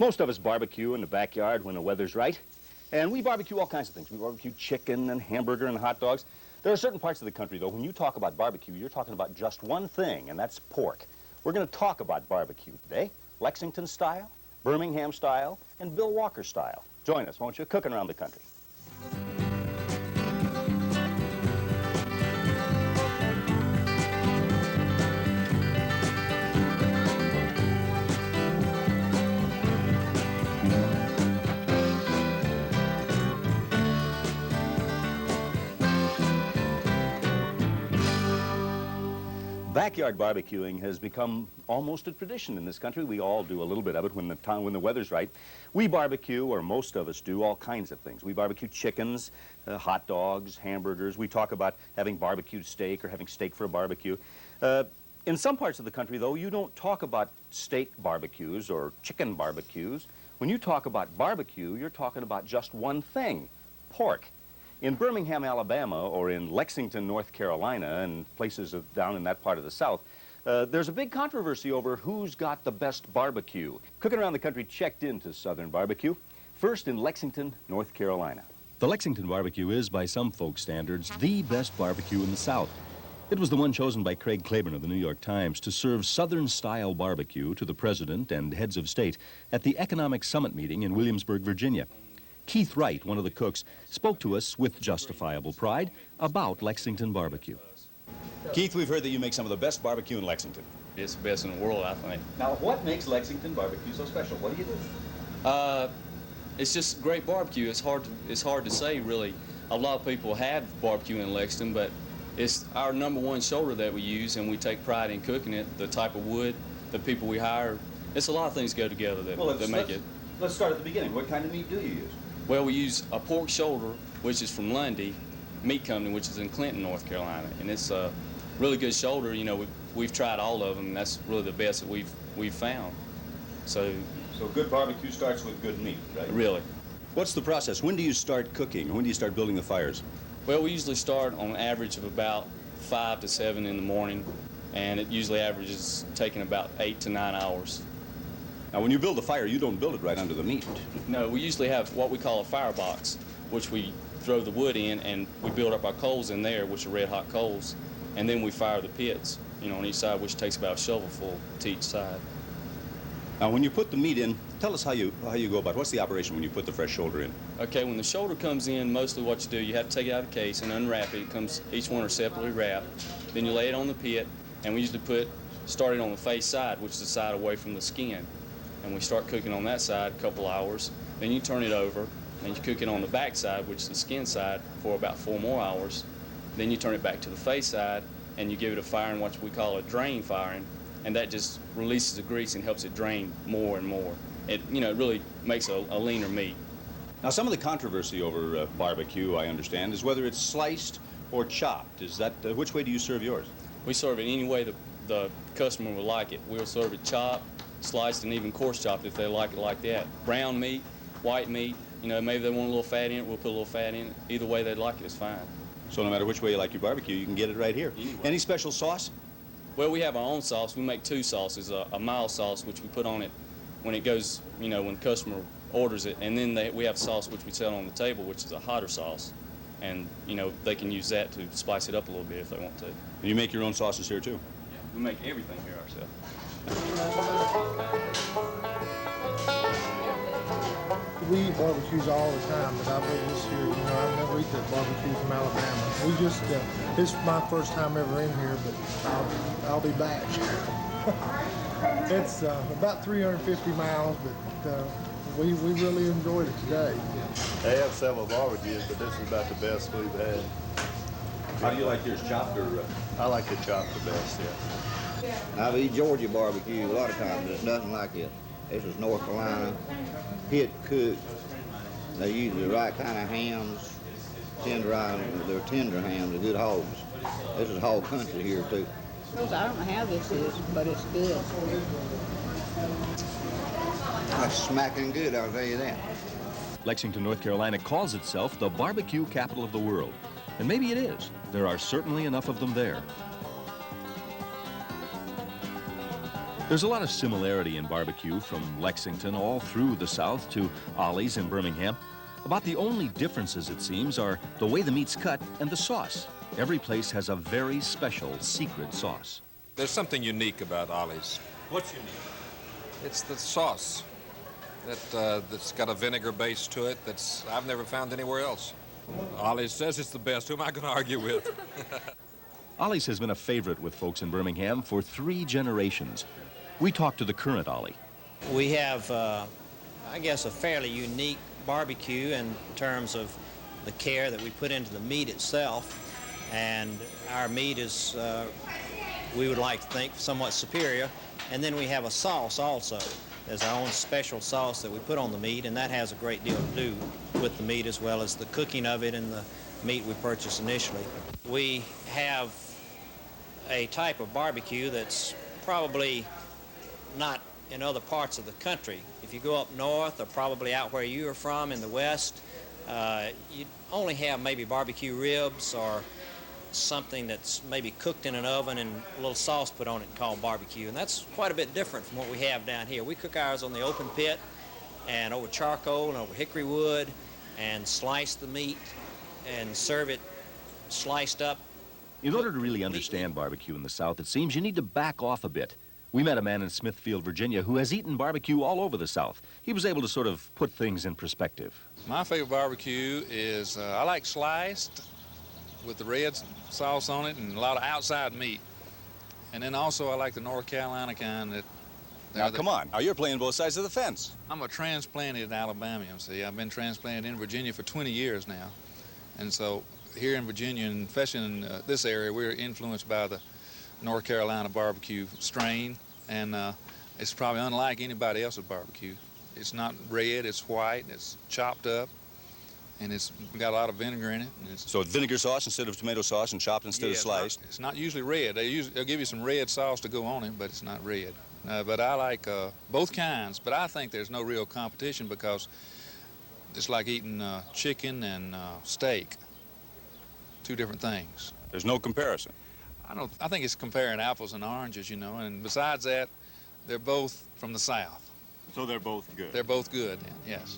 Most of us barbecue in the backyard when the weather's right. And we barbecue all kinds of things. We barbecue chicken and hamburger and hot dogs. There are certain parts of the country, though, when you talk about barbecue, you're talking about just one thing, and that's pork. We're going to talk about barbecue today. Lexington style, Birmingham style, and Bill Walker style. Join us, won't you? Cooking around the country. Backyard barbecuing has become almost a tradition in this country. We all do a little bit of it when the weather's right. We barbecue, or most of us do, all kinds of things. We barbecue chickens, hot dogs, hamburgers. We talk about having barbecued steak or having steak for a barbecue. In some parts of the country, though, you don't talk about steak barbecues or chicken barbecues. When you talk about barbecue, you're talking about just one thing, pork. In Birmingham, Alabama, or in Lexington, North Carolina, and places down in that part of the South, there's a big controversy over who's got the best barbecue. Cooking Around the Country checked into Southern barbecue, first in Lexington, North Carolina. The Lexington barbecue is, by some folks' standards, the best barbecue in the South. It was the one chosen by Craig Claiborne of the New York Times to serve Southern-style barbecue to the President and heads of state at the Economic Summit meeting in Williamsburg, Virginia. Keith Wright, one of the cooks, spoke to us with justifiable pride about Lexington barbecue. Keith, we've heard that you make some of the best barbecue in Lexington. It's the best in the world, I think. Now, what makes Lexington barbecue so special? What do you do? It's just great barbecue. It's hard to say, really. A lot of people have barbecue in Lexington, but it's our #1 shoulder that we use, and we take pride in cooking it. The type of wood, the people we hire. It's a lot of things go together that make it. Let's start at the beginning. What kind of meat do you use? Well, we use a pork shoulder, which is from Lundy Meat Company, which is in Clinton, North Carolina, and it's a really good shoulder. You know, we've tried all of them, and that's really the best that we've found. So good barbecue starts with good meat, right? Really. What's the process? When do you start cooking? When do you start building the fires? Well, we usually start on an average of about 5 to 7 in the morning, and it usually averages taking about 8 to 9 hours. Now, when you build the fire, you don't build it right under the meat. No, we usually have what we call a firebox, which we throw the wood in, and we build up our coals in there, which are red-hot coals, and then we fire the pits, you know, on each side, which takes about a shovelful to each side. Now, when you put the meat in, tell us how you go about it. What's the operation when you put the fresh shoulder in? Okay, when the shoulder comes in, mostly what you do, you have to take it out of the case and unwrap it. Each one are separately wrapped. Then you lay it on the pit, and we usually start it on the face side, which is the side away from the skin. And we start cooking on that side a couple hours. Then you turn it over, and you cook it on the back side, which is the skin side, for about 4 more hours. Then you turn it back to the face side, and you give it a firing, what we call a drain firing, and that just releases the grease and helps it drain more and more. It really makes a leaner meat. Now, some of the controversy over barbecue, I understand, is whether it's sliced or chopped. Is that which way do you serve yours? We serve it any way the customer would like it. We'll serve it chopped, sliced, and even coarse chopped if they like it like that. Brown meat, white meat, maybe they want a little fat in it, we'll put a little fat in it. Either way they'd like it is fine. So no matter which way you like your barbecue, you can get it right here. Anyway. Any special sauce? Well, we have our own sauce. We make 2 sauces, a mild sauce, which we put on it when it goes, when the customer orders it, and then we have sauce which we sell on the table, which is a hotter sauce. And, they can use that to spice it up a little bit if they want to. And you make your own sauces here, too? Yeah, we make everything here ourselves. We eat barbecues all the time, but I've lived this year, I've never eaten that barbecue from Alabama. We just, this is my first time ever in here, but I'll be back. It's about 350 miles, but we really enjoyed it today. They have several barbecues, but this is about the best we've had. How do you like yours, chopped or? I like it chopped the best, yeah. I've eaten Georgia barbecue a lot of times. There's nothing like it. This is North Carolina, pit cooked. They use the right kind of hams, they're tender hams, they're good hogs. This is hog country here too. I don't know how this is, but it's good. That's smacking good, I'll tell you that. Lexington, North Carolina calls itself the barbecue capital of the world. And maybe it is. There are certainly enough of them there. There's a lot of similarity in barbecue from Lexington all through the South to Ollie's in Birmingham. About the only differences, it seems, are the way the meat's cut and the sauce. Every place has a very special secret sauce. There's something unique about Ollie's. What's unique? It's the sauce that's got a vinegar base to it that's I've never found anywhere else. Ollie's says it's the best. Who am I going to argue with? Ollie's has been a favorite with folks in Birmingham for 3 generations. We talked to the current Ollie. We have, I guess, a fairly unique barbecue in terms of the care that we put into the meat itself. And our meat is, we would like to think, somewhat superior. And then we have a sauce also. There's our own special sauce that we put on the meat, and that has a great deal to do with the meat as well as the cooking of it and the meat we purchased initially. We have a type of barbecue that's probably not in other parts of the country. If you go up north or probably out where you are from in the west, you only have maybe barbecue ribs or something that's maybe cooked in an oven and a little sauce put on it called barbecue. And that's quite a bit different from what we have down here. We cook ours on the open pit and over charcoal and over hickory wood and slice the meat and serve it sliced up. In order to really understand barbecue in the South, it seems you need to back off a bit. We met a man in Smithfield, Virginia, who has eaten barbecue all over the South. He was able to sort of put things in perspective. My favorite barbecue is, I like sliced with the red sauce on it and a lot of outside meat. And then also I like the North Carolina kind that... Now, come on. Now, you're playing both sides of the fence. I'm a transplanted Alabamian, see. I've been transplanted in Virginia for 20 years now. And so here in Virginia, and especially in this area, we're influenced by the North Carolina barbecue strain. And it's probably unlike anybody else's barbecue. It's not red, it's white, it's chopped up. And it's got a lot of vinegar in it. So it's vinegar sauce instead of tomato sauce and chopped instead of sliced? It's not usually red. They'll give you some red sauce to go on it, but it's not red. But I like both kinds, but I think there's no real competition because it's like eating chicken and steak. 2 different things. There's no comparison? I think it's comparing apples and oranges, you know, and besides that, they're both from the South. So they're both good? They're both good, yes.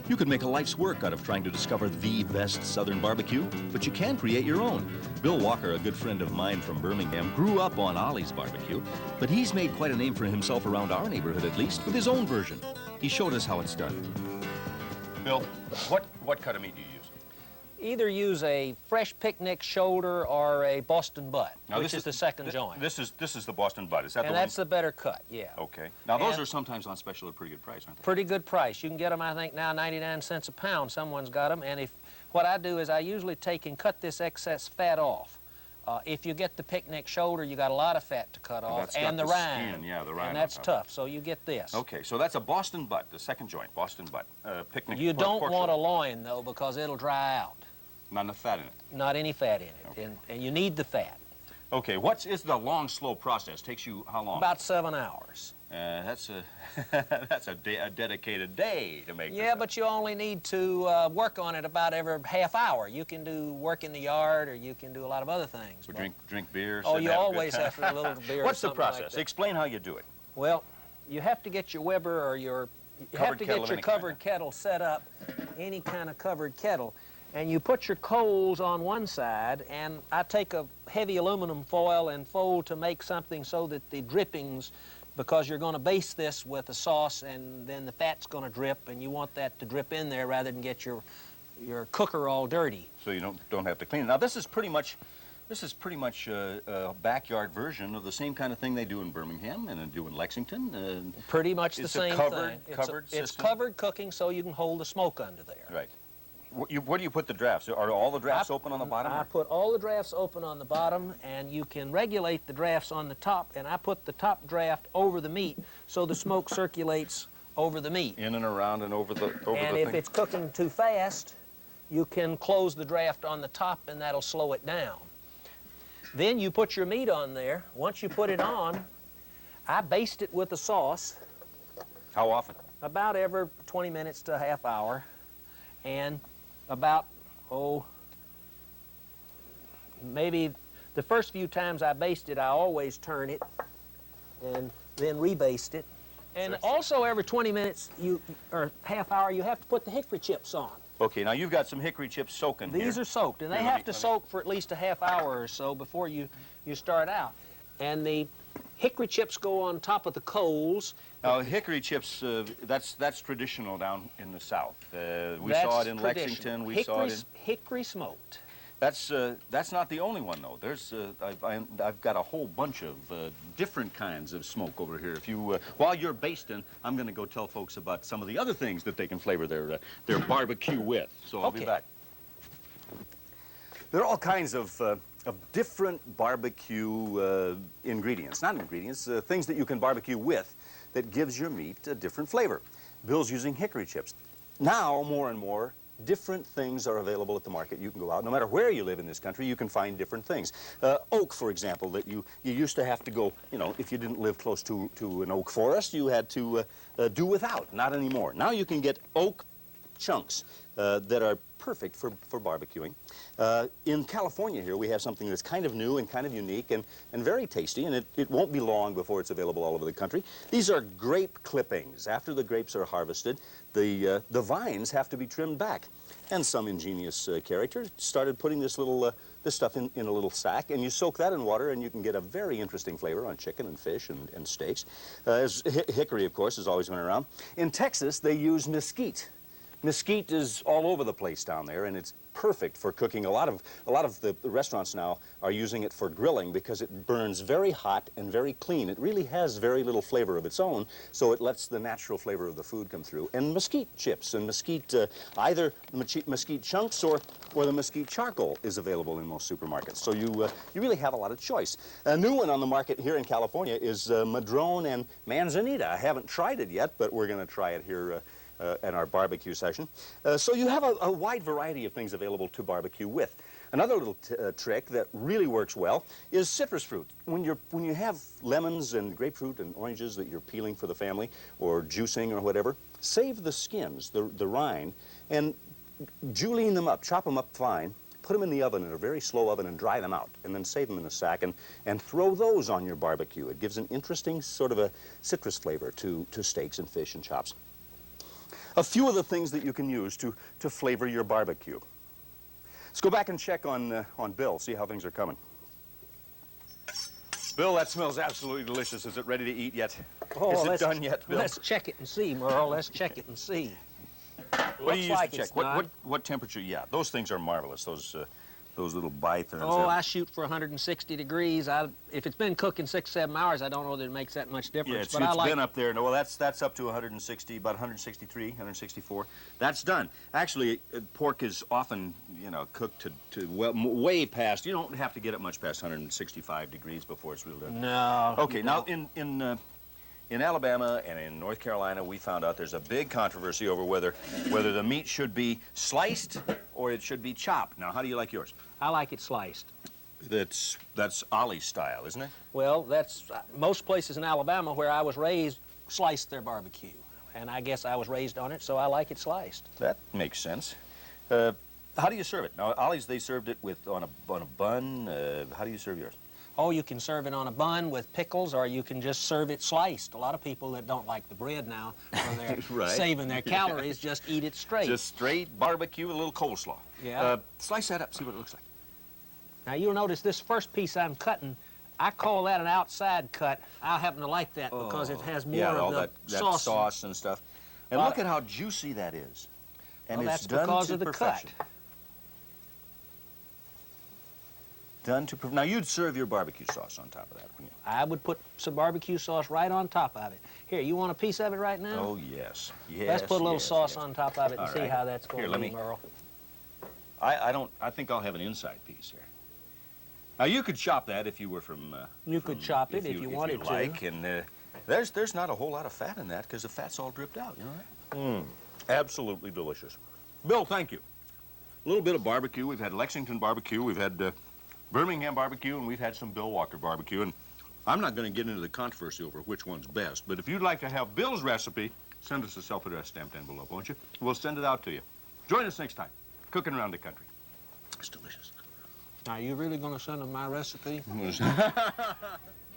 You could make a life's work out of trying to discover the best Southern barbecue, but you can create your own. Bill Walker, a good friend of mine from Birmingham, grew up on Ollie's barbecue, but he's made quite a name for himself around our neighborhood, at least, with his own version. He showed us how it's done. Bill, what cut of meat do you use? Either use a fresh picnic shoulder or a Boston butt, now, which is the second joint. This is the Boston butt. Is that the one? And that's the better cut, yeah. Okay. Now, those are sometimes on special at pretty good price, aren't they? Pretty good price. You can get them, I think, now 99 cents a pound. Someone's got them. And what I do is I usually take and cut this excess fat off. If you get the picnic shoulder, you got a lot of fat to cut off, and the rind. Skin, yeah, the rind. And that's tough, so you get this. Okay, so that's a Boston butt, the second joint, Boston butt, picnic. You don't want a loin, though, because it'll dry out. Not enough fat in it? Not any fat in it, okay. and you need the fat. Okay, what is the long, slow process? Takes you how long? About 7 hours. That's a dedicated day to make Yeah, but you only need to work on it about every half hour. You can do work in the yard, or you can do a lot of other things. Or drink beer. Oh, you always have to do a little beer. What's the or process? like Explain how you do it. Well, you have to get your Weber or you have to get your covered kettle set up, any kind of covered kettle. And you put your coals on one side, and I take a heavy aluminum foil and fold to make something so that the drippings, because you're going to baste this with a sauce, and then the fat's going to drip, and you want that to drip in there rather than get your cooker all dirty. So you don't have to clean it. Now this is pretty much a backyard version of the same kind of thing they do in Birmingham and do in Lexington. Pretty much the same thing. It's covered cooking, so you can hold the smoke under there. Right. Where do you put the drafts? Are all the drafts open on the bottom? I put all the drafts open on the bottom, and you can regulate the drafts on the top, and I put the top draft over the meat so the smoke circulates over the meat. In and around and over the thing. And if it's cooking too fast, you can close the draft on the top, and that'll slow it down. Then you put your meat on there. Once you put it on, I baste it with a sauce. How often? About every 20 minutes to a half hour. And about, maybe the first few times I baste it, I always turn it. And then rebaste it. And also every 20 minutes, or half hour, you have to put the hickory chips on. Okay, now you've got some hickory chips soaking here. These are soaked, and they have to soak for at least a half hour or so before you start out. And the hickory chips go on top of the coals. Now, hickory chips, that's traditional down in the South. We saw it in Lexington. We saw it in... Hickory smoked. That's not the only one, though. There's, I've got a whole bunch of different kinds of smoke over here. If you, while you're basting, I'm going to go tell folks about some of the other things that they can flavor their barbecue with. So I'll be back. There are all kinds of different barbecue ingredients, not ingredients, things that you can barbecue with that gives your meat a different flavor. Bill's using hickory chips. Now, more and more, different things are available at the market. You can go out, no matter where you live in this country, you can find different things. Oak, for example, that you used to have to go, you know, if you didn't live close to an oak forest, you had to do without. Not anymore. Now you can get oak chunks that are perfect for barbecuing. In California here, we have something that's kind of new and kind of unique and very tasty, and it won't be long before it's available all over the country. These are grape clippings. After the grapes are harvested, the vines have to be trimmed back. And some ingenious character started putting this stuff in a little sack, and you soak that in water, and you can get a very interesting flavor on chicken and fish and steaks. Hickory, of course, has always been around. In Texas, they use mesquite. Mesquite is all over the place down there, and it's perfect for cooking. A lot of the restaurants now are using it for grilling because it burns very hot and very clean. It really has very little flavor of its own, so it lets the natural flavor of the food come through. And mesquite chips and mesquite, either mesquite chunks or the mesquite charcoal is available in most supermarkets. So you really have a lot of choice. A new one on the market here in California is Madrone and Manzanita. I haven't tried it yet, but we're going to try it here in our barbecue session. So you have a wide variety of things available to barbecue with. Another little trick that really works well is citrus fruit. When you have lemons and grapefruit and oranges that you're peeling for the family or juicing or whatever, save the skins, the rind, and julienne them up, chop them up fine, put them in the oven in a very slow oven and dry them out, and then save them in a sack and throw those on your barbecue. It gives an interesting sort of a citrus flavor to steaks and fish and chops. A few of the things that you can use to flavor your barbecue. Let's go back and check on Bill, see how things are coming. Bill, that smells absolutely delicious. Is it ready to eat yet? Oh, is it done yet, Bill? Let's check it and see, Merle. Let's check it and see. What do you use to check? What temperature? Yeah, those things are marvelous. Those little bitherns. Oh, I shoot for 160 degrees. If it's been cooking 6-7 hours, I don't know that it makes that much difference. Yeah, it's been up there. No, well, that's up to 160, about 163, 164. That's done. Actually, pork is often, you know, cooked to way past. You don't have to get it much past 165 degrees before it's really done. No. Okay, now in Alabama and in North Carolina, we found out there's a big controversy over whether the meat should be sliced or it should be chopped. Now, how do you like yours? I like it sliced. That's Ollie style, isn't it? Well, that's most places in Alabama where I was raised sliced their barbecue, and I guess I was raised on it, so I like it sliced. That makes sense. How do you serve it? Now, Ollie's, they served it on a bun. How do you serve yours? Oh, you can serve it on a bun with pickles, or you can just serve it sliced. A lot of people that don't like the bread now, when they're right. saving their calories, just eat it straight. Just straight barbecue with a little coleslaw. Yeah. Slice that up, see what it looks like. Now, you'll notice this first piece I'm cutting, I call that an outside cut. I happen to like that because it has more of the sauce and stuff. And look at how juicy that is. And well, it's that's done because to of the perfection. cut. Now, you'd serve your barbecue sauce on top of that, wouldn't you? I would put some barbecue sauce right on top of it. Here, you want a piece of it right now? Oh, yes. Yes, let's put a little sauce yes. on top of it and see how that's going to be, Merle. I think I'll have an inside piece here. Now, you could chop that if you were from... you could chop it if you wanted to. Like, and there's not a whole lot of fat in that because the fat's all dripped out, you know that? Absolutely delicious. Bill, thank you. A little bit of barbecue. We've had Lexington BBQ. We've had... Birmingham BBQ, and we've had some Bill Walker BBQ, and I'm not going to get into the controversy over which one's best, but if you'd like to have Bill's recipe, send us a self-addressed stamped envelope, won't you? We'll send it out to you. Join us next time, Cooking Around the Country. It's delicious. Are you really going to send them my recipe?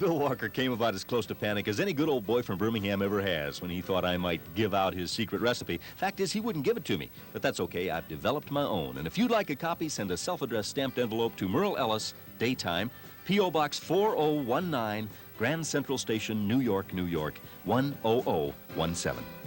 Bill Walker came about as close to panic as any good old boy from Birmingham ever has when he thought I might give out his secret recipe. Fact is, he wouldn't give it to me, but that's okay. I've developed my own. And if you'd like a copy, send a self-addressed stamped envelope to Merle Ellis, Daytime, P.O. Box 4019, Grand Central Station, New York, New York, 10017.